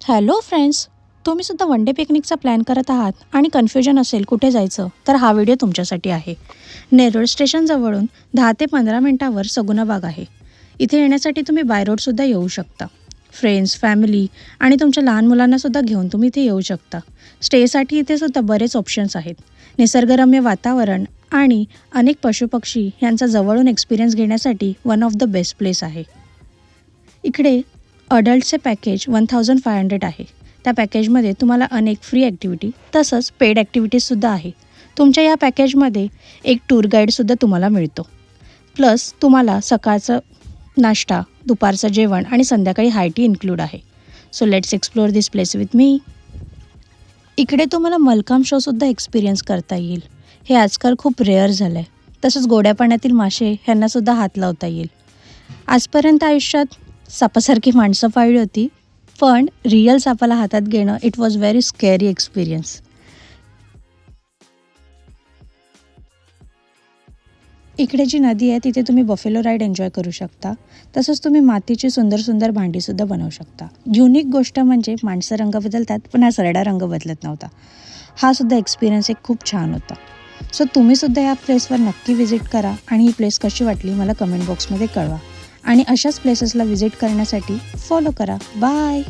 Hello friends, तुम्ही सुद्धा one day पिकनिकचा plan करत आहात आणि कन्फ्युजन असेल कुठे जायचं, तर हा व्हिडिओ तुमच्यासाठी आहे. नेरूळ स्टेशनजवळून 10 ते 15 मिनिटावर सगुना बाग आहे. इथे येण्यासाठी तुम्ही बाय रोडसुद्धा येऊ शकता. फ्रेंड्स, फॅमिली आणि तुमच्या लहान मुलांनासुद्धा घेऊन तुम्ही इथे येऊ शकता. स्टेसाठी इथे सुद्धा बरेच ऑप्शन्स आहेत. निसर्गरम्य वातावरण आणि अनेक पशुपक्षी यांचा जवळून एक्सपिरियन्स घेण्यासाठी one of the best place आहे. इकडे अडल्टचे पॅकेज 1500 आहे. त्या पॅकेजमध्ये तुम्हाला अनेक फ्री ॲक्टिव्हिटी तसंच पेड ॲक्टिव्हिटीजसुद्धा आहे. तुमच्या या पॅकेजमध्ये एक टूर गाईडसुद्धा तुम्हाला मिळतो. प्लस तुम्हाला सकाळचं नाश्ता, दुपारचं जेवण आणि संध्याकाळी हाय टी इन्क्लूड आहे. So let's explore this place with me. इकडे तुम्हाला मलखांब शोसुद्धा एक्सपिरियन्स करता येईल. हे आजकाल खूप रेअर झालं आहे. तसंच गोड्या पाण्यातील मासे ह्यांनासुद्धा हात लावता येईल. आजपर्यंत आयुष्यात सापासारखी माणसं पाळली होती, पण रिअल सापाला हातात घेणं it was very scary experience. इकडे जी नदी आहे तिथे तुम्ही बफेलो राईड एन्जॉय करू शकता. तसंच तुम्ही मातीची सुंदर सुंदर भांडीसुद्धा बनवू शकता. युनिक गोष्ट म्हणजे माणसं रंग बदलतात, पण हा सरडा रंग बदलत नव्हता. हा सुद्धा एक्सपिरियन्स एक खूप छान होता. सो तुम्हीसुद्धा या प्लेसवर नक्की व्हिजिट करा आणि ही प्लेस कशी वाटली मला कमेंट बॉक्समध्ये कळवा. आणि अशाच प्लेसेसला व्हिजिट करण्यासाठी फॉलो करा. बाय.